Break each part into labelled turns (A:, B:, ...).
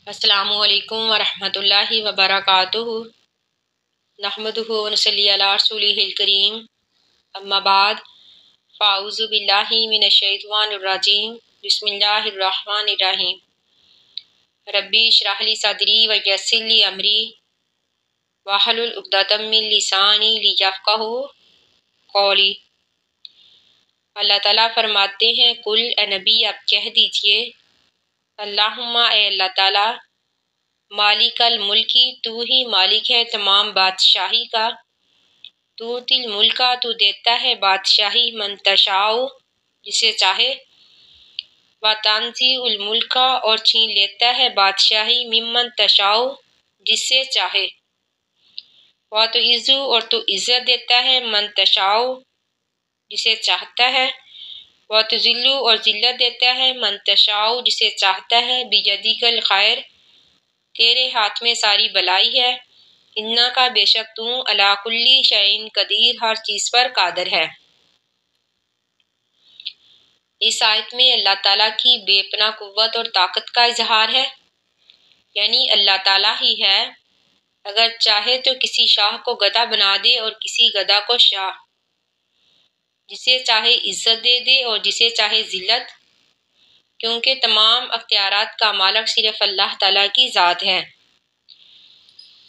A: السلام علیکم ورحمۃ اللہ وبرکاتہ نحمدہ ونصلی علی رسولہ الکریم اما بعد فاعوذ باللہ من الشیطان الرجیم بسم اللہ الرحمن الرحیم ربی اشرح لی صدری ویسر لی امری واحلل عقدۃ من لسانی لیفقہوا قولی۔ اللہ تعالیٰ فرماتے ہیں قل اے نبی آپ کہہ دیجئے اللہم اے اللہ تعالیٰ مالک الملکی تو ہی مالک ہے تمام بادشاہی کا، تو تل ملکا تو دیتا ہے بادشاہی من تشاء جسے چاہے، و تنزیع الملکا اور چھین لیتا ہے بادشاہی ممن تشاء جس سے چاہے، و تو عزو اور تو عزت دیتا ہے من تشاء جسے چاہتا ہے، و تو ذلو اور ذلت دیتا ہے من تشاء جسے چاہتا ہے، بیدیک الخیر تیرے ہاتھ میں ساری بلائی ہے، انا کا بے شک تو علی کل شیء قدیر ہر چیز پر قادر ہے۔ اس آیت میں اللہ تعالیٰ کی بے پناہ قوت اور طاقت کا اظہار ہے، یعنی اللہ تعالیٰ ہی ہے، اگر چاہے تو کسی شاہ کو گدھا بنا دے اور کسی گدھا کو شاہ، جسے چاہے عزت دے دے اور جسے چاہے ذلت، کیونکہ تمام اختیارات کا مالک صرف اللہ تعالیٰ کی ذات ہے۔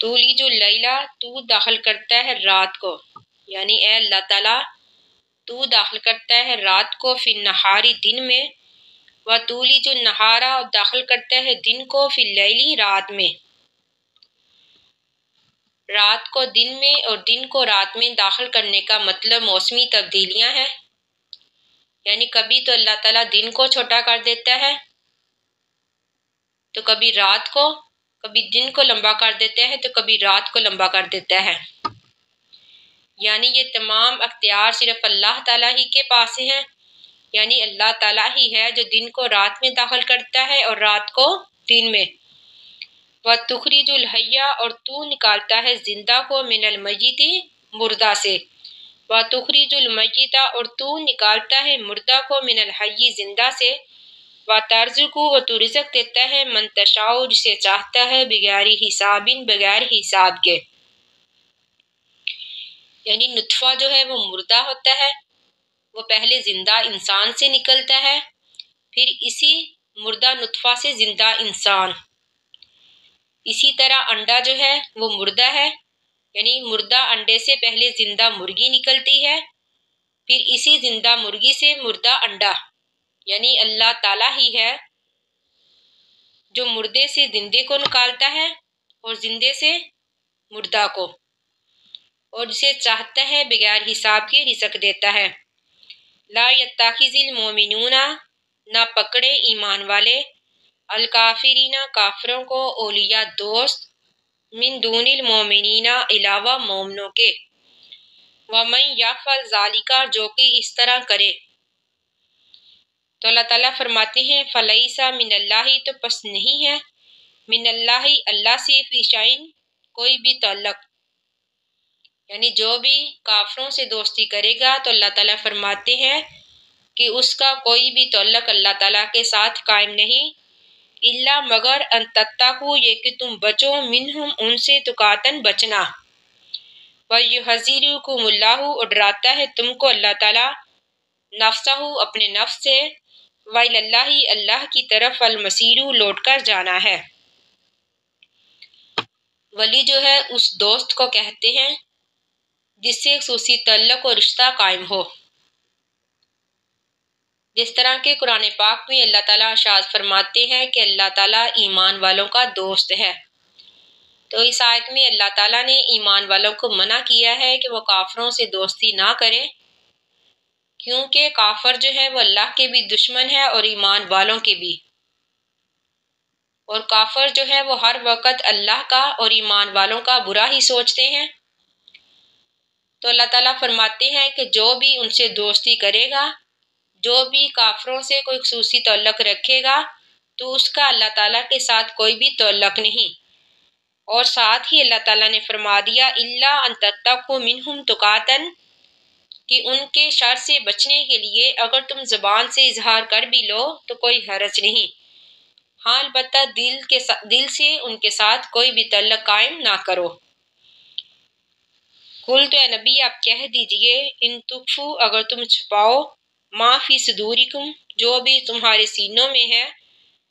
A: تولیج اللیلہ تو داخل کرتا ہے رات کو، یعنی اے اللہ تعالیٰ تو داخل کرتا ہے رات کو فی النہاری دن میں، و تولیج النہارا اور داخل کرتا ہے دن کو فی اللیلی رات میں، رات کو دن میں اور دن کو رات میں داخل کرنے کا مطلب موسمی تبدیلیاں ہیں، یعنی کبھی تو اللہ تعالیٰ دن کو چھوٹا کر دیتا ہے تو کبھی رات کو، کبھی دن کو لمبا کر دیتا ہے تو کبھی رات کو لمبا کر دیتا ہے، یعنی یہ تمام اختیار صرف اللہ تعالیٰ ہی کے پاس ہیں، یعنی اللہ تعالیٰ ہی ہے جو دن کو رات میں داخل کرتا ہے اور رات کو دن میں۔ وَتُخْرِجُ الْحَيَّ اور تو نکالتا ہے زندہ کو من المیت مردہ سے، وَتُخْرِجُ الْمَيِّتَ اور تو نکالتا ہے مردہ کو من الحی زندہ سے، وَتَرْزُقُ اور تو رزق دیتا ہے من تشاء جسے چاہتا ہے بغیر حساب بغیر حساب کے، یعنی نطفہ جو ہے وہ مردہ ہوتا ہے، وہ پہلے زندہ انسان سے نکلتا ہے، پھر اسی مردہ نطفہ سے زندہ انسان، اسی طرح انڈا جو ہے وہ مردہ ہے، یعنی مردہ انڈے سے پہلے زندہ مرغی نکلتی ہے، پھر اسی زندہ مرغی سے مردہ انڈا، یعنی اللہ تعالیٰ ہی ہے جو مردے سے زندے کو نکالتا ہے اور زندے سے مردہ کو، اور جسے چاہتا ہے بغیر حساب کے رزق دیتا ہے۔ لا یتخذ المؤمنون نہ پکڑے ایمان والے الکافرین کافروں کو اولیاء دوست من دون المؤمنین علاوہ مومنوں کے، ومن یفعل ذلک جو کہ اس طرح کرے، تو اللہ تعالیٰ فرماتے ہیں فلیس من اللہ تو پس نہیں ہے من اللہ اللہ سے فی شیء کوئی بھی تعلق، یعنی جو بھی کافروں سے دوستی کرے گا تو اللہ تعالیٰ فرماتے ہیں کہ اس کا کوئی بھی تعلق اللہ تعالیٰ کے ساتھ قائم نہیں، الا مگر ان تتقوا یہ کہ تم بچو منہم ان سے تقاتن بچنا، وَيُحَذِّرُكُمُ اللَّهُ اور ڈراتا ہے تم کو اللہ تعالیٰ نفسہ اپنے نفس سے، وَإِلَى اللَّهِ اللہ کی طرف المصیر لوٹ کر جانا ہے۔ ولی جو ہے اس دوست کو کہتے ہیں جس سے خصوصی تعلق اور رشتہ قائم ہو، جس طرح کہ قرآن پاک میں اللہ تعالیٰ ارشاد فرماتے ہیں کہ اللہ تعالیٰ ایمان والوں کا دوست ہے، تو اس آیت میں اللہ تعالیٰ نے ایمان والوں کو منع کیا ہے کہ وہ کافروں سے دوستی نہ کریں، کیونکہ کافر جو ہے وہ اللہ کے بھی دشمن ہے اور ایمان والوں کے بھی، اور کافر جو ہے وہ ہر وقت اللہ کا اور ایمان والوں کا برا ہی سوچتے ہیں، تو اللہ تعالیٰ فرماتے ہیں کہ جو بھی ان سے دوستی کرے گا، جو بھی کافروں سے کوئی خصوصی تعلق رکھے گا تو اس کا اللہ تعالیٰ کے ساتھ کوئی بھی تعلق نہیں، اور ساتھ ہی اللہ تعالیٰ نے فرما دیا الا ان تتقوا منہم تقاتن کہ ان کے شر سے بچنے کے لیے اگر تم زبان سے اظہار کر بھی لو تو کوئی حرج نہیں، ہاں البتہ دل سے ان کے ساتھ کوئی بھی تعلق قائم نہ کرو۔ قل تو اے نبی آپ کہہ دیجئے ان تخفو اگر تم چھپاؤ ما فی صدورکم جو بھی تمہارے سینوں میں ہے،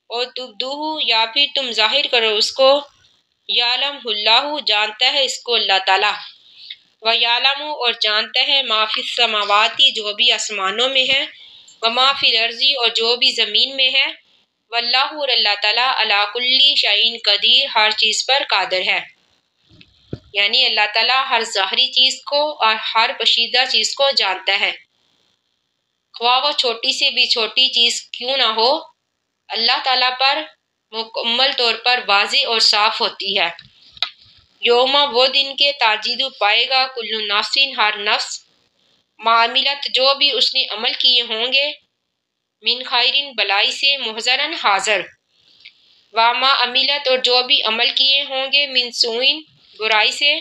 A: اور تبدوہ یا پھر تم ظاہر کرو اس کو، یعلم اللہ جانتا ہے اس کو اللہ تعالیٰ، وَيَعْلَمُ اور جانتا ہے ما فی السماواتی جو بھی آسمانوں میں ہے، وما فی الارض اور جو بھی زمین میں ہے، واللہ اور اللہ تعالیٰ علی کل شیء قدیر ہر چیز پر قادر ہے۔ یعنی اللہ تعالیٰ ہر ظاہری چیز کو اور ہر پوشیدہ چیز کو جانتا ہے، خواہ وہ چھوٹی سے بھی چھوٹی چیز کیوں نہ ہو، اللہ تعالیٰ پر مکمل طور پر واضح اور صاف ہوتی ہے۔ یوم وہ دن کے تاجد پائے گا کل نفس ہر نفس ما عملت جو بھی اس نے عمل کیے ہوں گے، من خیرن بلائی سے محضرن حاضر، وما عملت اور جو بھی عمل کیے ہوں گے من سوء برائی سے،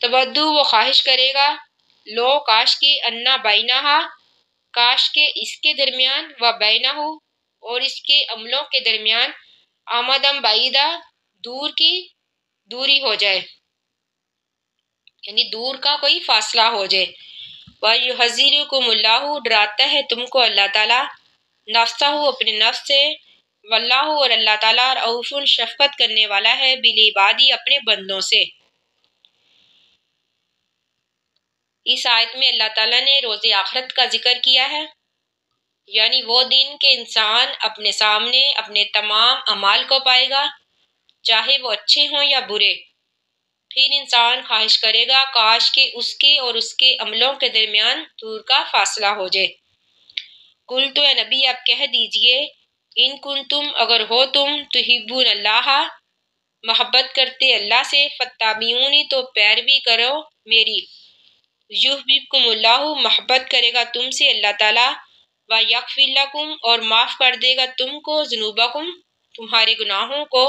A: تودو وہ خواہش کرے گا، لو کاش کے انا بینہا کاش کے اس کے درمیان، و بینہ اور اس کے عملوں کے درمیان، آمدم بعیدہ دوری ہو جائے، یعنی دور کا کوئی فاصلہ ہو جائے۔ وَيُحَذِّرُكُمُ اللَّهُ ڈراتا ہے تم کو اللہ تعالیٰ نفسہ اپنے نفس سے، واللہ اور اللہ تعالیٰ رؤوف شفقت کرنے والا ہے بالعباد اپنے بندوں سے۔ اس آیت میں اللہ تعالیٰ نے روز آخرت کا ذکر کیا ہے، یعنی وہ دن کہ انسان اپنے سامنے اپنے تمام اعمال کو پائے گا، چاہے وہ اچھے ہوں یا برے۔ پھر انسان خواہش کرے گا کاش کہ اس کے اور اس کے عملوں کے درمیان دور کا فاصلہ ہو جائے۔ قل تو اے نبی آپ کہہ دیجئے ان کنتم اگر ہو تم تحبون اللہ محبت کرتے اللہ سے، فاتبعونی تو پیروی کرو میری، یحببکم اللہ محبت کرے گا تم سے اللہ تعالیٰ، ویغفر لکم اور معاف کر دے گا تم کو ذنوبکم تمہارے گناہوں کو،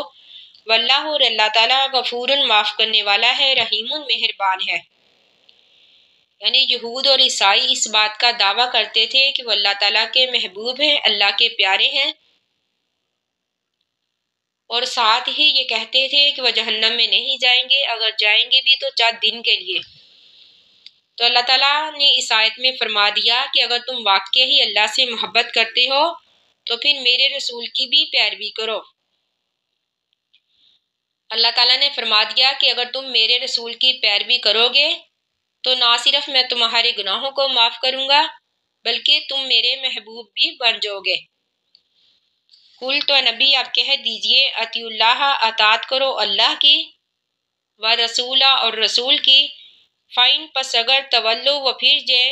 A: واللہ اور اللہ تعالیٰ غفور معاف کرنے والا ہے، رحیم مہربان ہے۔ یعنی یہود اور عیسائی اس بات کا دعویٰ کرتے تھے کہ وہ اللہ تعالیٰ کے محبوب ہیں، اللہ کے پیارے ہیں، اور ساتھ ہی یہ کہتے تھے کہ وہ جہنم میں نہیں جائیں گے، اگر جائیں گے بھی تو چند دن کے لیے۔ تو اللہ تعالیٰ نے اس آیت میں فرما دیا کہ اگر تم واقعی ہی اللہ سے محبت کرتے ہو تو پھر میرے رسول کی بھی پیروی کرو۔ اللہ تعالیٰ نے فرما دیا کہ اگر تم میرے رسول کی پیروی کرو گے تو نہ صرف میں تمہارے گناہوں کو معاف کروں گا بلکہ تم میرے محبوب بھی بن جاؤ گے۔ قل تو نبی آپ کہہ دیجئے اطیعوا اللہ اطاعت کرو اللہ کی، ورسول اور رسول کی، فَإِن پس اگر تولو وہ پھر جائے،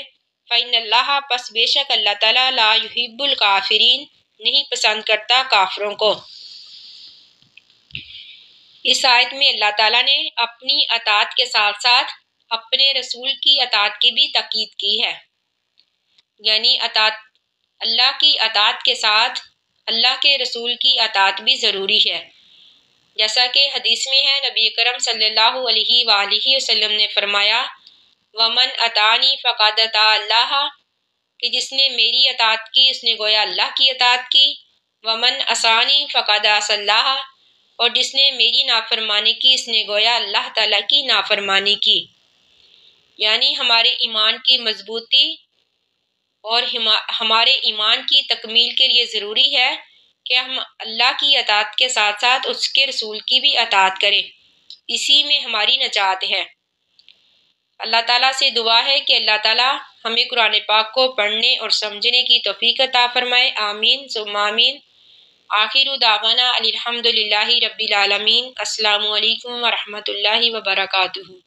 A: فَإِنَّ اللَّهَ پس بے شک اللہ تعالیٰ لا يحب الکافرین نہیں پسند کرتا کافروں کو۔ اس آیت میں اللہ تعالیٰ نے اپنی اطاعت کے ساتھ ساتھ اپنے رسول کی اطاعت کی بھی تاکید کی ہے، یعنی اللہ کی اطاعت کے ساتھ اللہ کے رسول کی اطاعت بھی ضروری ہے، جیسا کہ حدیث میں ہے نبی کرم صلی اللہ علیہ وآلہ وسلم نے فرمایا وَمَنْ أَطَاعَنِي فَقَدْ أَطَاعَ اللَّهَ کہ جس نے میری اطاعت کی اس نے گویا اللہ کی اطاعت کی، وَمَنْ عَصَانِي فَقَدْ عَصَى اللَّهَ اور جس نے میری نافرمانی کی اس نے گویا اللہ تعالیٰ کی نافرمانی کی۔ یعنی ہمارے ایمان کی مضبوطی اور ہمارے ایمان کی تکمیل کے لیے ضروری ہے کہ ہم اللہ کی اطاعت کے ساتھ ساتھ اس کے رسول کی بھی اطاعت کریں، اسی میں ہماری نجات ہے۔ اللہ تعالیٰ سے دعا ہے کہ اللہ تعالیٰ ہمیں قرآن پاک کو پڑھنے اور سمجھنے کی توفیق عطا فرمائے، آمین ثم آمین۔ آخر دعوانا الحمدللہ رب العالمین۔ السلام علیکم ورحمۃ اللہ وبرکاتہ۔